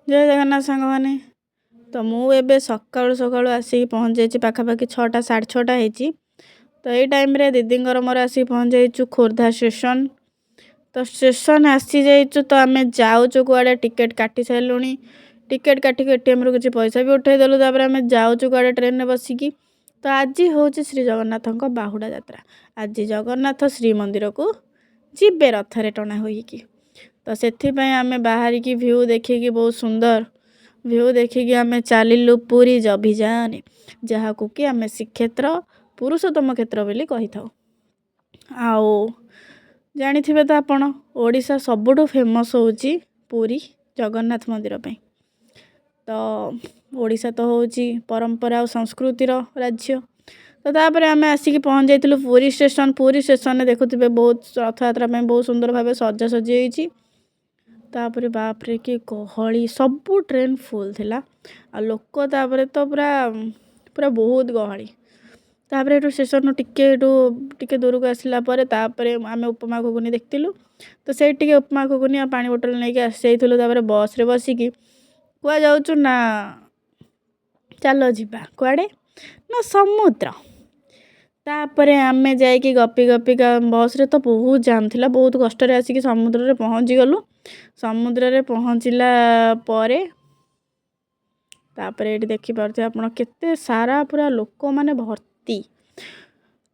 जय जगन्नाथ सांग मैंने तो मुझे सकालू सकालू आसिक पहुँच जाइए पाखापाखि 6टा 6:30 होती। तो ये टाइम रे दीदी मोर आसिक पहुँच जाइए खोर्धा स्टेशन। तो स्टेशन आसी जाइचु तो आम जाऊँ कुआड़े टिकेट काटी सारूँ। टिकेट काटिक एटीएम रू किसी पैसा भी उठेदेलु। तापर आम जाऊँ कुआड़े ट्रेन में बसिकी। तो आज हूँ श्री जगन्नाथ बाहुड़ा यात्रा। आज जगन्नाथ श्रीमंदिर को जीवे रथरे टଣା होइकी। तो से आम बाहर की व्यू देखिकी बहुत सुंदर व्यू देखिकी आम चलू पुरी अभियान जहाँ को कि आम श्रीक्षेत्र पुरुषोत्तम क्षेत्र बोली कही था। आओ जानी थे तो आपण ओडिशा सबुठु फेमस होची पुरी जगन्नाथ मंदिर पे। तो ओडिशा तो होची परंपरा और संस्कृतिर राज्य। तो तापर आम आसिक पहुँच जाइलु पुरी स्टेशन। पुरी स्टेशन में देखुवे बहुत रथ यात्रा में बहुत सुंदर भाव सजासजी होती। तापर बापरे कि गहली सबू ट्रेन फुल थिला आ लोक तापर तो पूरा पूरा बहुत गहली। तापर एटू स्टेशन टिके दूर को आसला पर तापर आम उपमा घुगुनी देखिलु। तो से टिके उपमा घुगुनी आ पानी बोतल नहीं कि आसी जाइलु। तापर बस रे बसिकी कुआ जाऊचु ना चलो जीवा कुआड़े ना समुद्र। तापर आम जाइकी गपी गपी का बस रे तो बहुत जाम थिला। बहुत कष्ट रे आसिकी समुद्र रे पहुँची गलु। समुद्र रे पहुँचला परे तापर ये देखी पारथे आपण केते सारा पूरा लोक माने भर्ती।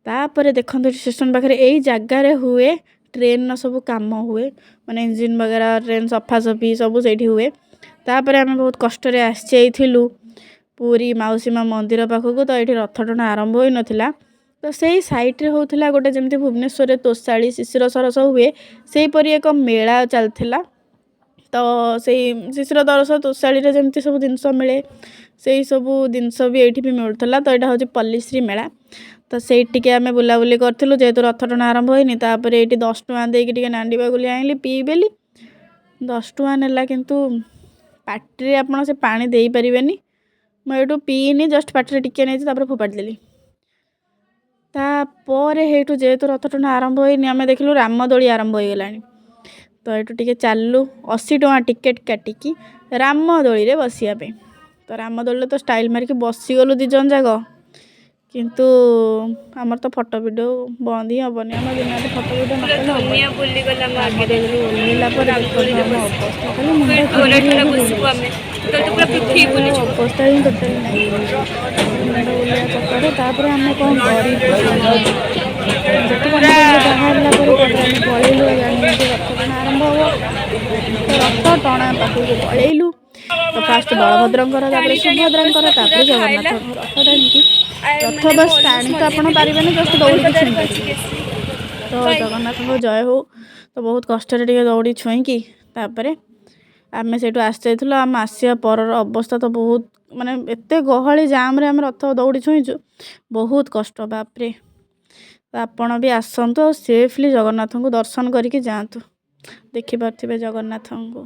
तापर देखते स्टेशन पाखे यही जगार हुए ट्रेन सब काम हुए माने इंजिन वगैरह ट्रेन सफा सफी सब से हुए। तापर आम बहुत कष्ट रे आसिलु पूरी मौसी माँ मंदिर पाखक। तो ये रथ टଣା आरंभ हो नाला। तो से सैड्रे होता गोटे जमी भुवनेश्वर में तोषाली शिशिर सरस हुए सेहीपरि एक मेला चलता। तो से शिशिर दरस तोषाली जमी सब जिनस मिले से सब जिनस भी ये भी मिलूला। तो यहाँ हूँ पल्लीश्री मेला। तो से आम बुलाबुली करूँ जेहेतु रथ टଣା आरंभ होनी। तापर ये 10 टଙ୍କା देकी नांडी बागुली आइली पीबेली 10 टଙ୍କା नेला। किंतु पार्टी आपड़ से पानी दे पारे मुझे पीनी जस्ट पार्टी टिके नहीं फोपाड़ी तापर हेठू जेहेतु रथ टଣା आरंभ होनी आम देखिलु रामदोली आरंभ हो गला। तो ये टिके चलू 80 टଙ୍କା टिकेट काटिकी रामदोली रे बसिया पे। तो रामदोली तो स्टाइल मारिकी बसीगलु 2 जन जाक। किंतु आमर तो फोटो वीडियो बंद ही हेनी आम दिन फोटो वीडियो ओल्ला अवस्था ही टोटाल चक्कर। तापर आम कौन बाहर पलैलु रथ टଣା आरंभ हम। तो रथ टଣା पाखक पलैलु। तो फास्ट बलभद्रंकर सुभद्रांकर तापर जगन्नाथ रथ टाणी रथ बस टाणी तो आप पारे जस्ट दौड़ी। तो जगन्नाथ को जय हो। तो बहुत कष्ट दौड़ी छुईकी तापर आम से आसी जाइलु। आम आसिया पर अवस्था तो बहुत माने एते गहली जाम रे आम रथ दौड़ी छुईचु बहुत कष्ट बापरे। तो आपण भी आसतु सेफली जगन्नाथ को दर्शन करके जातु देखि पार्थिबे जगन्नाथ को।